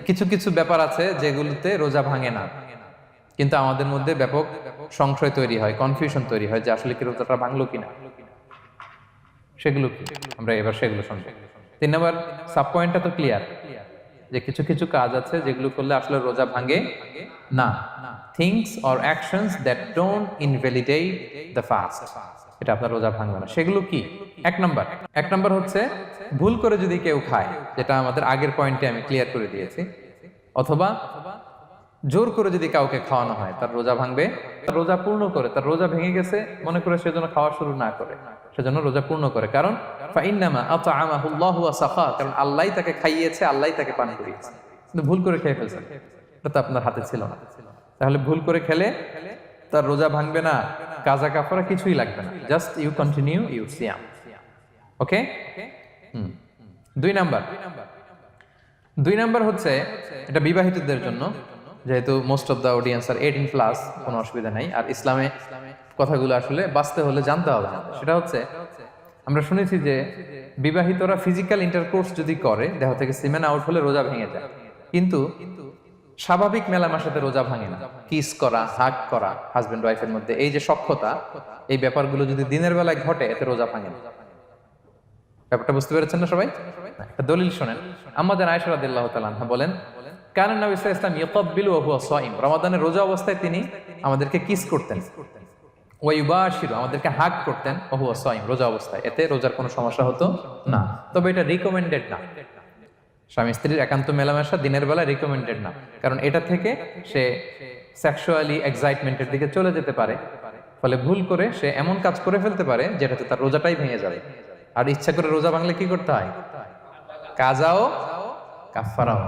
কিছু কিছু ব্যাপার আছে যেগুলোতে রোজা ভাঙে না, কিন্তু আমাদের মধ্যে ব্যাপক সংশয় তৈরি হয়, কনফিউশন তৈরি হয় যে আসলে কি রোজাটা ভাঙলো কিনা। সেগুলো কি আমরা এবার সেগুলো শুনবো। 3 নম্বর সাব পয়েন্টটা তো ক্লিয়ার যে কিছু কিছু কাজ আছে যেগুলো করলে আসলে রোজা ভাঙে না। Things or actions that don't invalidate the fast, এটা আপনার রোজা ভাঙবে না। সেগুলো কি? এক নম্বর হচ্ছে ভুল করে যদি কেউ খায়, যেটা আমাদের আগের পয়েন্টে আমি ক্লিয়ার করে দিয়েছি, অথবা জোর করে যদি কাউকে খাওয়ানো হয়, তার রোজা ভাঙবে। তার রোজা পূর্ণ করে, তার রোজা ভেঙে গেছে মনে করে সেজন্য খাওয়া শুরু না করে, সেজন্য রোজা পূর্ণ করে। কারণ ফাইন্নামা আতআমাহুল্লাহু ওয়া সাখা, কারণ আল্লাহই তাকে খাইয়েছে, আল্লাহই তাকে পান করিয়েছে। কিন্তু ভুল করে খেয়ে ফেলছেন, এটা তো আপনার হাতে ছিল না। তাহলে ভুল করে খেলে তার রোজা ভাঙবে না, কাজা কাফারা কিছুই লাগবে না, জাস্ট ইউ কন্টিনিউ ইউ সিয়াম। ওকে। 2 নাম্বার হচ্ছে এটা বিবাহিতদের জন্য, যেহেতু মোস্ট অফ দ্য অডিয়েন্স আর 18+, কোনো অসুবিধা নাই। আর ইসলামে কথাগুলো আসলে বাঁচতে হলে জানতে হবে না। সেটা হচ্ছে আমরা শুনেছি যে বিবাহিতরা ফিজিক্যাল ইন্টারকোর্স যদি করে, দেহ থেকে সিমেন আউট হলে রোজা ভেঙে যায়, কিন্তু স্বাভাবিক মেলামেশাতে রোজা ভাঙে না। কিস করা, হাগ করা হাজবেন্ড ওয়াইফের মধ্যে, এই যে সখ্যতা, এই ব্যাপারগুলো যদি দিনের বেলায় ঘটে, এতে রোজা ভাঙে না। ব্যাপারটা বুঝতে পেরেছেন না সবাই? একটা দলিল শোনেন। আম্মাজান আয়েশা রাদিয়াল্লাহু তাআলা আনহা বলেন, কানা নবী সাল্লাল্লাহু আলাইহি ওয়াসাল্লাম ইয়াকাব্বিলু ওয়া হুয়া সাইম, রমাদানের রোজা অবস্থায় তিনি আমাদেরকে কিস করতেন, ওয়া ইউবাশিরু, আমাদেরকে হাগ করতেন, ওয়া হুয়া সাইম, রোজা অবস্থায়। এতে রোজার কোনো সমস্যা হতো না। তবে এটা রিকমেন্ডেড না। স্বামী স্ত্রীর একান্ত মেলামেশা দিনের বেলা রিকমেন্ডেড না, কারণ এটা থেকে সে সেক্সুয়ালি এক্সাইটমেন্টের দিকে চলে যেতে পারে। ফলে ভুল করে সে এমন কাজ করে ফেলতে পারে যেটাতে তার রোজাটাই ভেঙে যাবে। আর ইচ্ছা করে রোজা ভাঙলে কি করতে হয়? কাজাও কাফারাও।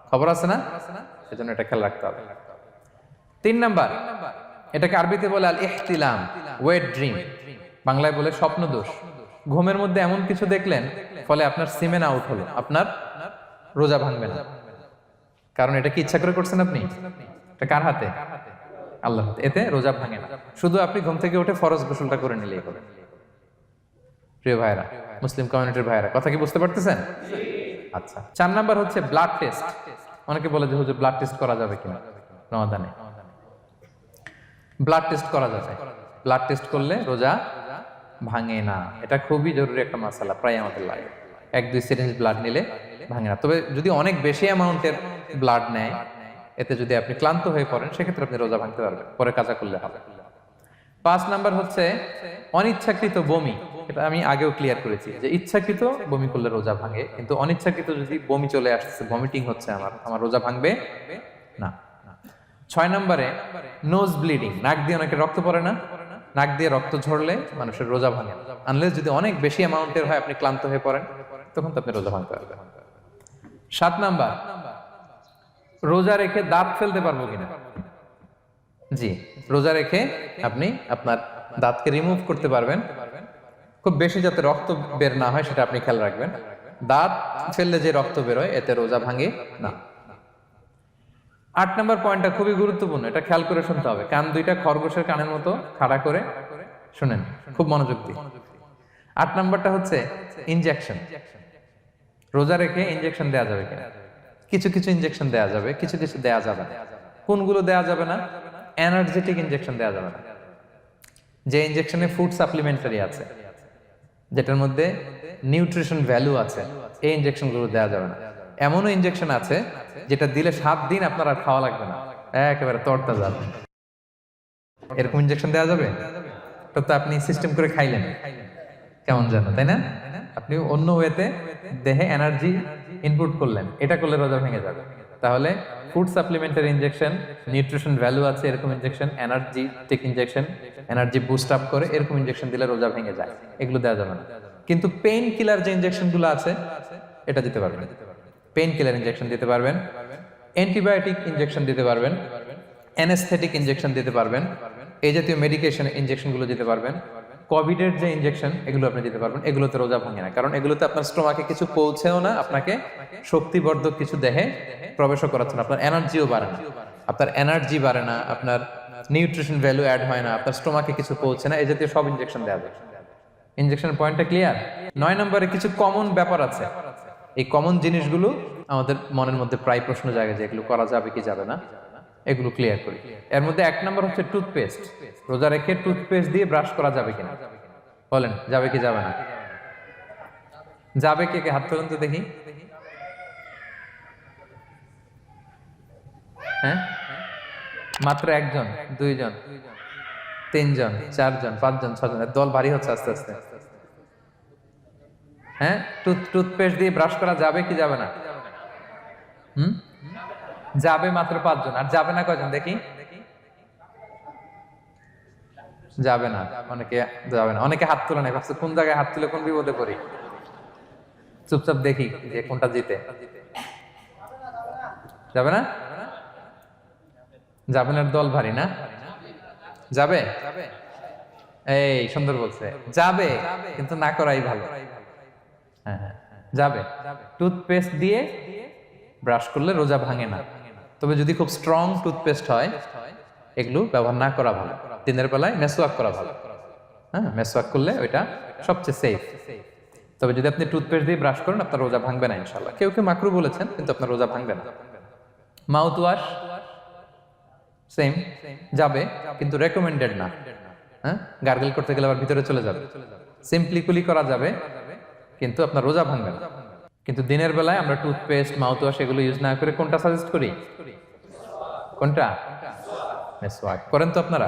খবর আছে না? সেজন্য এটা খেয়াল রাখতে হবে। 3 নাম্বার, এটাকে আরবিতে বলে আল ইহতিলাম, ওয়েট ড্রিম, বাংলায় বলে স্বপ্ন দোষ। ঘুমের মধ্যে এমন কিছু দেখলেন, ফলে আপনার সিমেন আউট হলো, আপনার রোজা ভাঙবে না। কারণ এটা কি ইচ্ছা করে করছেন আপনি? এটা কার হাতে? আল্লাহর হাতে। এতে রোজা ভাঙে না। শুধু আপনি ঘুম থেকে উঠে ফরজ গোসলটা করে নিলেই হবে। প্রিয় ভাইরা, মুসলিম কমিউনিটির ভাইরা, কথা কি বুঝতে পারতেছেন? আচ্ছা। 4 নাম্বার হচ্ছে ব্লাড টেস্ট। অনেকে বলে যে হুজুর ব্লাড টেস্ট করা যাবে কিনা রমাদানে? ব্লাড টেস্ট করা যাবে। ব্লাড টেস্ট করলে রোজা ভাঙে না। এটা খুবই জরুরি একটা মাসালা, প্রায় আমাদের লাগে। 1-2 সিরিঞ্জ ব্লাড নিলে ভাঙে না। তবে যদি অনেক বেশি অ্যামাউন্টের ব্লাড নেয়, এতে যদি আপনি ক্লান্ত হয়ে পড়েন, সেক্ষেত্রে আপনি রোজা ভাঙতে পারবেন, পরে কাজা করলে হবে। 5 নাম্বার হচ্ছে অনিচ্ছাকৃত বমি। এটা আমি আগেও ক্লিয়ার করেছি যে ইচ্ছাকৃত বমি করলে রোজা ভাঙে, কিন্তু অনিচ্ছাকৃত যদি বমি চলে আসছে, ভমিটিং হচ্ছে, আমার রোজা ভাঙবে না। 6 নম্বরে নোজ ব্লিডিং, নাক দিয়ে অনেকে রক্ত পড়ে না, নাক দিয়ে রক্ত ঝরলে মানুষের রোজা ভাঙে, আনলেস যদি অনেক বেশি অ্যামাউন্টের হয়, আপনি ক্লান্ত হয়ে পড়েন, তখন তো আপনি রোজা ভাঙতে পারবেন। 7 নাম্বার, রোজা রেখে দাঁত ফেলতে পারবো কিনা? জি, রোজা রেখে আপনি আপনার দাঁতকে রিমুভ করতে পারবেন, খুব বেশি যাতে রক্ত বের না হয় সেটা আপনি খেয়াল রাখবেন। দাঁত ফেললে যে রক্ত বেরোয়, এতে রোজা ভাঙে না। 8 নম্বর পয়েন্টটা খুবই গুরুত্বপূর্ণ, এটা খেয়াল করে শুনতে হবে। কান দুইটা খরগোশের কানের মতো খাড়া করে শুনেন, খুব মনোযোগ দিয়ে। 8 নম্বরটা হচ্ছে ইনজেকশন। রোজা রেখে ইনজেকশন দেওয়া যাবে কিনা? কিছু কিছু ইনজেকশন দেওয়া যাবে, কিছু কিছু দেওয়া যাবে না। কোনগুলো দেওয়া যাবে না? এনার্জেটিক ইনজেকশন দেওয়া যাবে না। যে ইনজেকশনে ফুড সাপ্লিমেন্টারি আছে, যেটার মধ্যে নিউট্রিশন ভ্যালু আছে, এই ইনজেকশনগুলো দেওয়া যাবে না। এমনও ইনজেকশন আছে যেটা দিলে 7 দিন আপনার আর খাওয়া লাগবে না, একেবারে তরতাজা। এরকম ইনজেকশন দেওয়া যাবে? তো আপনি সিস্টেম করে খাইলেন কেমন যেন, তাই না? আপনি অন্য ওয়েতে দেহে এনার্জি ইনপুট করলেন, এটা করলে রোজা ভেঙে যাবে। তাহলে food supplementary injection, nutrition value আছে এরকম injection, energetic injection, energy boost up করে এরকম ইনজেকশন দিলে রোজা ভেঙে যায়, এগুলো দেওয়া যাবে না। কিন্তু পেইন কিলার যে ইনজেকশনগুলো আছে, এটা দিতে পারবেন। পেইন কিলার ইনজেকশন দিতে পারবেন, অ্যান্টিবায়োটিক ইনজেকশন দিতে পারবেন, অ্যানেস্থেটিক ইনজেকশন দিতে পারবেন, এই জাতীয় মেডিকেশন ইনজেকশনগুলো দিতে পারবেন। কোভিডের যে ইনজেকশন, এগুলো আপনি দিতে পারবেন। এগুলোতে রোজা ভাঙে না, কারণ এগুলোতে আপনার স্টোমাকে কিছু পৌঁছেও না, আপনাকে শক্তিবর্ধক কিছু দেহে প্রবেশও করাচ্ছে না, আপনার এনার্জিও বাড়ে না। আপনার এনার্জি বাড়ে না, আপনার নিউট্রিশন ভ্যালু অ্যাড হয় না, আপনার স্টোমাকে কিছু পৌঁছে না, এই জাতীয় সব ইনজেকশন দেওয়া যায়। ইনজেকশন পয়েন্টটা ক্লিয়ার? 9 নম্বরে কিছু কমন ব্যাপার আছে, এই কমন জিনিসগুলো আমাদের মনের মধ্যে প্রায় প্রশ্ন জাগে যে এগুলো করা যাবে কি যাবে না, এগুলো ক্লিয়ার করি। এর মধ্যে 1 নম্বর হচ্ছে টুথপেস্ট। রোজা রেখে টুথপেস্ট দিয়ে ব্রাশ করা যাবে কিনা, বলেন যাবে কি যাবে না? যাবে, কে কে হাত তুলুন তো দেখি। হ্যাঁ, মাত্র 1 জন, 2 জন, 3 জন, 4 জন, 5 জন, 6 জন, দল ভারী হচ্ছে আস্তে আস্তে। হ্যাঁ, টুথপেস্ট দিয়ে ব্রাশ করা যাবে কি যাবে না? যাবে মাত্র 5 জন। আর যাবে না কয়জন দেখি? যাবে না, অনেকে যাবে না। অনেকে হাত তুলে নাই, ভাবছে কোন জায়গায় হাত তুলে কোন বিপদে পড়ি। চুপচাপ দেখি যে কোনটা জিতে। যাবে না? যাবে না, দল ভারী না? যাবে? এই সুন্দর বলছে, যাবে, কিন্তু না করাই ভালো। হ্যাঁ হ্যাঁ, যাবে। টুথপেস্ট দিয়ে ব্রাশ করলে রোজা ভাঙে না, তবে যদি খুব স্ট্রং টুথপেস্ট হয় এগুলো ব্যবহার না করা ভালো। দিনের বেলায় মেসওয়াক করা ভালো। হ্যাঁ, মেসওয়াক করলে ওইটা সবচেয়ে সেফ। তবে যদি আপনি টুথপেস্ট দিয়ে ব্রাশ করেন আপনার রোজা ভাঙবে না ইনশাআল্লাহ। কেউ কেউ মাকরু বলেছেন, কিন্তু আপনার রোজা ভাঙবে না। মাউথ ওয়াশ সেম, যাবে, কিন্তু রেকমেন্ডেড না। হ্যাঁ, গার্গল করতে গেলে আবার ভিতরে চলে যাবে। সিম্পলি কুলি করা যাবে, কিন্তু আপনার রোজা ভাঙবে না। কিন্তু দিনের বেলায় আমরা টুথপেস্ট, মাউথ ওয়াশ এগুলো ইউজ না করে কোনটা সাজেস্ট করি? কোনটা? মেসওয়াক করেন তো আপনারা?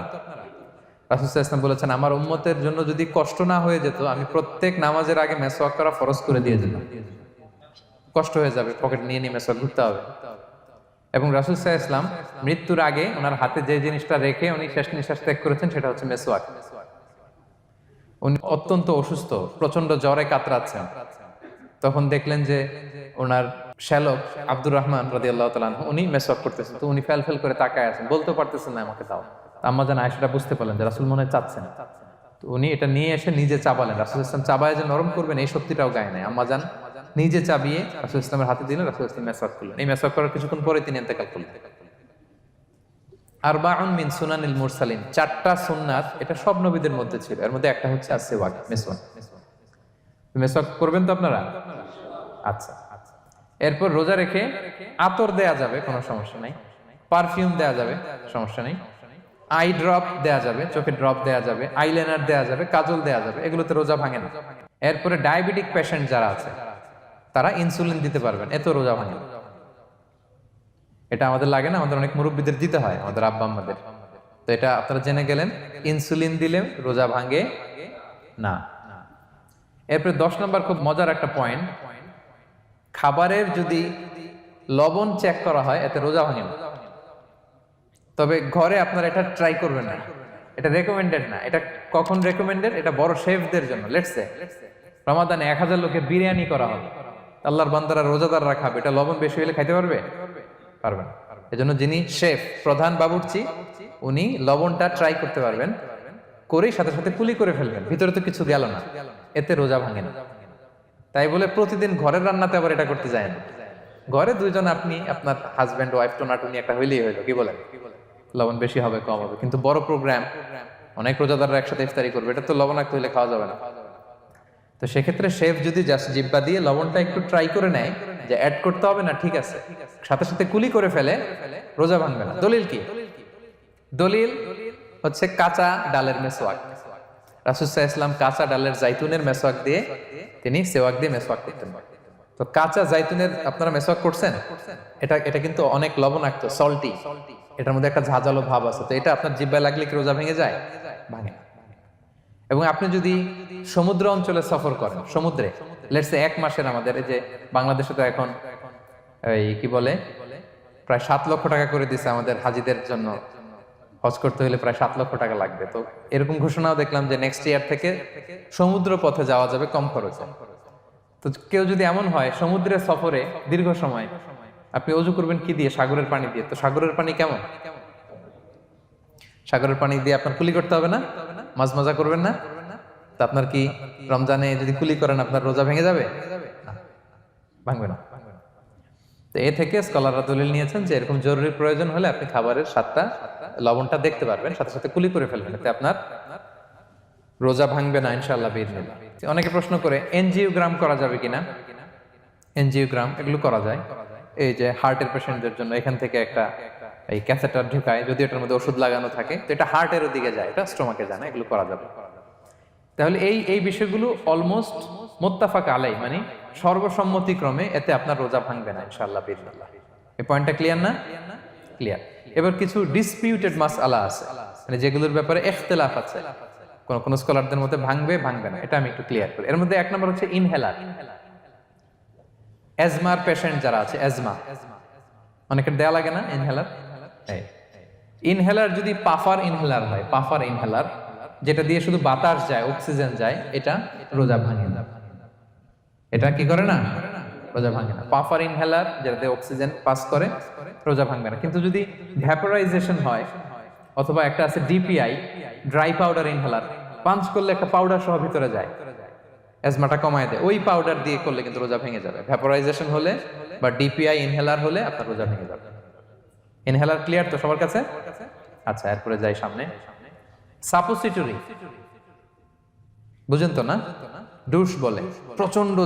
রাসূল সাল্লাল্লাহু আলাইহি ওয়াসাল্লাম বলেছেন, আমার উম্মতের জন্য যদি কষ্ট না হয়ে যেত আমি প্রত্যেক নামাজের আগে মেসওয়াক করা ফরজ করে দিয়ে যেতাম। কষ্ট হয়ে যাবে, পকেট নিয়ে নিয়ে মেসওয়াক ঘুরতে হবে। এবং রাসূল সাল্লাল্লাহু আলাইহি ওয়াসাল্লাম মৃত্যুর আগে ওনার হাতে যে জিনিসটা রেখে উনি শেষ নিঃশ্বাস ত্যাগ করেছেন সেটা হচ্ছে মেসওয়াক। উনি অত্যন্ত অসুস্থ, প্রচন্ড জ্বরে কাতরাচ্ছেন। তখন দেখলেন যে ওনার শ্যালক আব্দুর রহমান রাদিয়াল্লাহু তাআলা আনহু উনি মেসওয়াক করতেছেন, তো উনি ফেল করে তাকায় আছেন, বলতে পারতেছেন না আমাকে দাও। আম্মা জান আয়েশা বুঝতে পারলেন যে রাসূল মনে হয় চাচ্ছেন, তো উনি এটা নিয়ে এসে নিজে চাবালেন। রাসূল সাল্লাল্লাহু আলাইহি ওয়াসাল্লাম চাবায় যে নরম করবেন এই শক্তিটাও গায়ে নাই। আম্মা জান নিজে চাবিয়ে রাসূল ইসলামের হাতে দিলেন, রাসূল ইসলাম মেসওয়াক করলেন। এই মেসওয়াক করার কিছুক্ষণ পরে তিনি ইন্তেকাল করলেন। আরবাউন মিন সুনানিল মুরসালিন, 4টা সুন্নাত, এটা সব নবীদের মধ্যে ছিল। এর মধ্যে একটা হচ্ছে আসওয়াক, মেসওয়াক। মেসওয়াক করবেন তো আপনারা? আচ্ছা। এরপর রোজা রেখে আতর দেয়া যাবে, কোনো সমস্যা নাই। পারফিউম দেয়া যাবে, সমস্যা নেই। আই ড্রপ দেয়া যাবে, চোখে ড্রপ দেয়া যাবে, আইলাইনার দেয়া যাবে, কাজল দেয়া যাবে, এগুলোতে রোজা ভাঙে না। এরপরে ডায়াবেটিক পেশেন্ট যারা আছে তারা ইনসুলিন দিতে পারবেন, এত রোজা ভাঙে না। এটা আমাদের লাগে না, আমাদের অনেক মুরব্বীদের দিতে হয়, আমাদের আব্বা আম্মাদের। তো এটা আপনারা জেনে গেলেন, ইনসুলিন দিলে রোজা ভাঙে না। এরপরে 10 নম্বর খুব মজার একটা পয়েন্ট, খাবারের যদি লবণ চেক করা হয় এতে রোজা ভাঙে না। তবে ঘরে আপনারা এটা ট্রাই করবেন না, এটা রেকমেন্ডেড না। এটা কখন রেকমেন্ডেড? এটা বড় শেফদের জন্য। লেটস সে রমাদানে 1000 লোকের বিরিয়ানি করা হবে, আল্লাহর বান্দারা রোজাদাররা খাবে, এটা লবণ বেশি হলে খাইতে পারবে? পারবেন। এজন্য যিনি শেফ, প্রধান বাবুর্চি, উনি লবণটা ট্রাই করতে পারবেন, করেই সাথে সাথে কুলি করে ফেলবেন, ভিতরে তো কিছু গেল না, এতে রোজা ভাঙে না। তাই বলে প্রতিদিন ঘরের রান্নাতে আবার এটা করতে যায় না। ঘরে 2 জন, আপনি আপনার হাজবেন্ড ওয়াইফ টোনাটুনি একটা হইলেই হইলো, কি বলেন? লবণ বেশি হবে কম হবে, কিন্তু বড় প্রোগ্রাম, অনেক রোজাদাররা একসাথে ইফতারি করবে, এটা তো লবণাক্ত হইলে খাওয়া যাবে না। তো সেক্ষেত্রে শেফ যদি জাস্ট জিব্বা দিয়ে লবণটা একটু ট্রাই করে নেয় যে অ্যাড করতে হবে না, ঠিক আছে, সাথে সাথে কুলি করে ফেলে, রোজা ভাঙবে না। দলিল কি? দলিল হচ্ছে কাঁচা ডালের মেসওয়াক। রাসূল সাল্লাল্লাহু আলাইহি ওয়াসাল্লাম কাঁচা ডালের জাইতুনের মেসওয়াক দিয়ে তিনি সেওয়াক দিয়ে মেসওয়াক করতেন। তো কাঁচা জাইতুনের আপনারা মেসওয়াক করছেন, এটা কিন্তু অনেক লবণাক্ত, সল্টি, এটার মধ্যে একটা ঝাঁঝালো ভাব আছে। তো এটা আপনার জিহ্বায় লাগলে কি রোজা ভেঙে যায়? ভাঙে না। এবং আপনি যদি সমুদ্র অঞ্চলে সফর করেন, সমুদ্রে লেটস সে 1 মাসের, আমাদের এই যে বাংলাদেশে তো এখন এই কি বলে প্রায় 7 লক্ষ টাকা করে দিছে আমাদের হাজিদের জন্য, হজ করতে হলে প্রায় 7 লক্ষ টাকা লাগবে। তো এরকম ঘোষণাও দেখলাম যে নেক্সট ইয়ার থেকে সমুদ্র পথে যাওয়া যাবে কম খরচে। তো কেউ যদি এমন হয় সমুদ্রের সফরে দীর্ঘ সময়, আপনি অজু করবেন কি দিয়ে? সাগরের পানি দিয়ে। তো সাগরের পানি কেমন? সাগরের পানি দিয়ে আপনার কুলি করতে হবে না? মাঝ মজা করবেন না? তা আপনার কি রমজানে যদি কুলি করেন আপনার রোজা ভেঙে যাবে? ভাঙবে না। তো এ থেকে স্কলাররা দলিল নিয়েছেন যে এরকম জরুরি প্রয়োজন হলে আপনি খাবারের স্বাদটা, লবণটা দেখতে পারবেন, সাথে সাথে কুলি করে ফেলবেন, এতে আপনার রোজা ভাঙবে না ইনশাআল্লাহ বিইذনিল্লাহ। অনেকে প্রশ্ন করে এনজিওগ্রাম করা যাবে কিনা? এনজিওগ্রাম এগুলো করা যায়। এই যে হার্টের পেশেন্টদের জন্য এখান থেকে একটা এই ক্যাথেটার ঢুকায়, যদি এটার মধ্যে ওষুধ লাগানো থাকে তো এটা হার্টের দিকে যায়, এটা স্টোমাকে যায় না, এগুলো করা যাবে। তাহলে এই বিষয়গুলো অলমোস্ট মুত্তাফাক আলাই, মানে সর্বসম্মতিক্রমে এতে আপনার রোজা ভাঙবে না ইনশাআল্লাহ বিইজনিল্লাহ। এই পয়েন্টটা ক্লিয়ার না? ক্লিয়ার। এবার কিছু ডিসপিউটেড মাসআলা আছে, মানে যেগুলোর ব্যাপারে ইখতিলাফ আছে, কোন কোন স্কলারদের মধ্যে ভাঙবে ভাঙবে না, এটা আমি একটু ক্লিয়ার করি। এর মধ্যে এক নম্বর হচ্ছে ইনহেলার। অ্যাজমার পেশেন্ট যারা আছে, অ্যাজমা অনেকের দেয়া লাগে না ইনহেলার। ইনহেলার যদি পাফার ইনহেলার হয়, পাফার ইনহেলার যেটা দিয়ে শুধু বাতাস যায়, অক্সিজেন যায়, এটা রোজা ভাঙে না। এটা কি করে না? রোজা ভাঙে না। পাফার ইনহেলার যেটাতে অক্সিজেন পাস করে, রোজা ভাঙবে না। কিন্তু যদি ভ্যাপোরাইজেশন হয়, অথবা একটা আছে DPI, dry powder inhaler, punch করলে একটা পাউডার সহ ভিতরে যায়, অ্যাজমাটা কমায় দেয়, ওই পাউডার দিয়ে করলে কিন্তু রোজা ভেঙে যাবে। ভ্যাপোরাইজেশন হলে বা ডিপিআই ইনহেলার হলে আপনার রোজা ভেঙে যাবে। ইনহেলার ক্লিয়ার তো সবার কাছে? আচ্ছা, এরপরে যাই সামনে। সাপোসিটরি বুঝেন তো না? ডুশ বলে, প্রচন্ড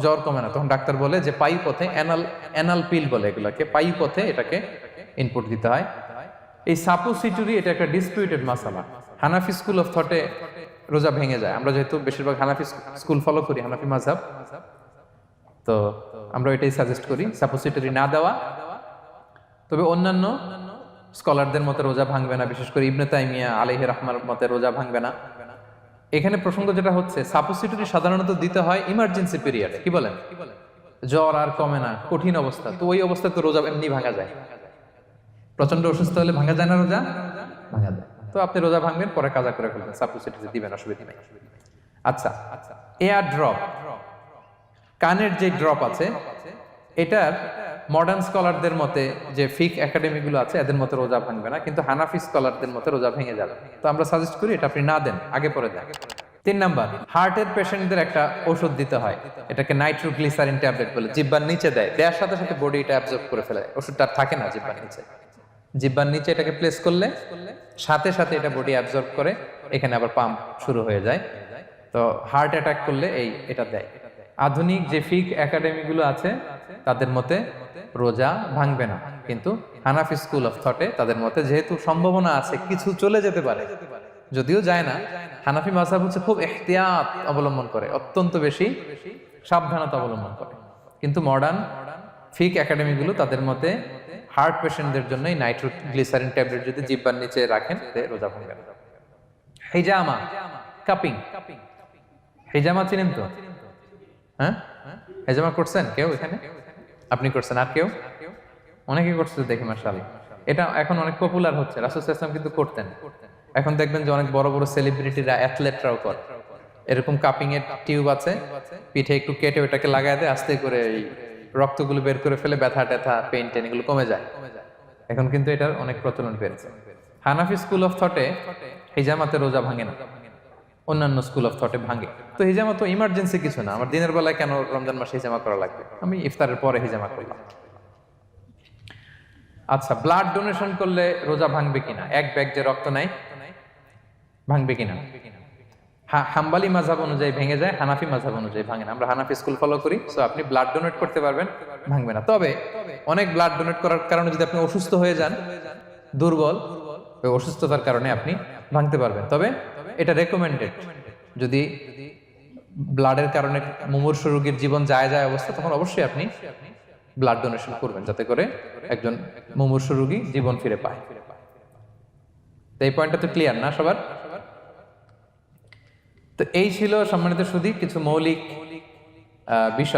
জ্বর কমে না, তখন ডাক্তার বলে যে পায়ু পথে, অ্যানাল পিল বলে এগুলাকে, পায়ু পথে এটাকে ইনপুট দিতে হয়। এই সাপোসিটরি এটা একটা ডিসপিউটেড মাসালা। হানাফি স্কুল অফ থটে রোজা ভেঙে যায়। আমরা যেহেতু বেশিরভাগ হানাফি স্কুল ফলো করি, হানাফি মাযহাব, তো আমরা এটাই সাজেস্ট করি সাপোসিটরি না দেওয়া। তবে অন্যান্য স্কলারদের মতে রোজা ভাঙবে না, বিশেষ করে ইবনে তাইমিয়া আলাইহি রাহমার মতে রোজা ভাঙবে না। এখানে প্রসঙ্গ যেটা হচ্ছে, সাপোসিটরি সাধারণত দিতে হয় ইমার্জেন্সি পিরিয়ডে। কি বলেন? জ্বর আর কমে না, কঠিন অবস্থা, তো ওই অবস্থায় তো রোজা এমনি ভাঙা যায়। প্রচন্ড অসুস্থ হলে ভাঙা যায় না রোজা? ভাঙা যায়। তো আপনি রোজা ভাঙবেন, পরে কাজা করে ফেলবেন, সাপোসিটরি দিবেন, অসুবিধা নাই। আচ্ছা, এয়ার ড্রপ, কানের যে ড্রপ আছে, এটার মডার্ন স্কলারদের মতে, যে ফিক একাডেমি গুলো আছে, এদের মতে রোজা ভাঙবে না, কিন্তু হানাফি স্কলারদের মতে রোজা ভেঙে যাবে। তো আমরা সাজেস্ট করি এটা আপনি না দেন, আগে পরে দেন। 3 নাম্বার, হার্টের পেশেন্টদের একটা ওষুধ দিতে হয়, এটাকে নাইট্রোগ্লিসারিন ট্যাবলেট বলে, জিহ্বার নিচে দেয়, দেওয়ার সাথে সাথে বডি এটা অ্যাবজর্ব করে ফেলে, ওষুধটা আর থাকে না জিহ্বার নিচে। জিহ্বার নিচে এটাকে প্লেস করলে সাথে সাথে এটা বডি অ্যাবজর্ব করে, এখানে আবার পাম্প শুরু হয়ে যায়। তো হার্ট অ্যাটাক করলে এটা দেয়। আধুনিক যে ফিক একাডেমি গুলো আছে তাদের মতে রোজা ভাঙবে না, কিন্তু হানাফি স্কুল অফ থটে তাদের মতে যেহেতু সম্ভাবনা আছে কিছু চলে যেতে পারে, যদিও যায় না, হানাফি মাযহাব হচ্ছে খুব ইহতিয়াত অবলম্বন করে, অত্যন্ত বেশি সাবধানতা অবলম্বন করে। কিন্তু মডার্ন ফিক একাডেমি গুলো তাদের মতে হার্ট পেশেন্টদের জন্য নাইট্রোগ্লিসারিন ট্যাবলেট যদি জিহ্বার নিচে রাখেন রোজা ভাঙবে না। হিজামা, কাপিং, হিজামা চিনেন তো? হ্যাঁ, হিজামা করছেন কেউ এখানে? আপনি করছেন, আর কেউ? অনেকে করছে দেখি মাশাআল্লাহ। এটা এখন অনেক পপুলার হচ্ছে, রাসূল সাল্লাল্লাহু আলাইহি ওয়াসাল্লাম কিন্তু করতেন। এখন দেখবেন যে অনেক বড় বড় সেলিব্রিটিরা, অ্যাথলেটরাও করে। এরকম কাপিং এর টিউব আছে, পিঠে একটু কেটে ওটাকে লাগায় দেয়, আস্তে করে এই রক্তগুলো বের করে ফেলে, ব্যথা ট্যাথা, পেইন টেন এগুলো কমে যায়। এখন কিন্তু এটার অনেক প্রচলন বেড়েছে। হানাফি স্কুল অফ থটে হিজামাতে রোজা ভাঙে না, অন্যান্য স্কুল অফ থটে ভাঙে। তো হিজামা তো ইমার্জেন্সি কিছু না, আমার দিনের বেলায় কেন রমজান মাসে হিজামা করা লাগবে, আমি ইফতারের পরে হিজামা করলাম। আচ্ছা, ব্লাড ডোনেশন করলে রোজা ভাঙবে কিনা? এক ব্যাগ যে রক্ত নাই, ভাঙবে কিনা? হাম্বালি মাযহাব অনুযায়ী ভেঙে যায়, হানাফি মাযহাব অনুযায়ী ভাঙে না। আমরা হানাফি স্কুল ফলো করি, সো আপনি ব্লাড ডোনেট করতে পারবেন, ভাঙবে না। তবে অনেক ব্লাড ডোনেট করার কারণে যদি আপনি অসুস্থ হয়ে যান, দুর্বল, ওই অসুস্থতার কারণে আপনি ভাঙতে পারবেন। তবে এটা রেকমেন্ডেড, যদি ব্লাডের কারণে মুমূর্ষু রোগীর জীবন যায় অবস্থা, তখন অবশ্যই আপনি ব্লাড ডোনেশন করবেন, যাতে করে একজন মুমূর্ষু রোগী জীবন ফিরে পায়। তো এই পয়েন্টটা তো ক্লিয়ার না সবার? তো এই ছিল সম্মানিত সুধী কিছু মৌলিক বিষয়।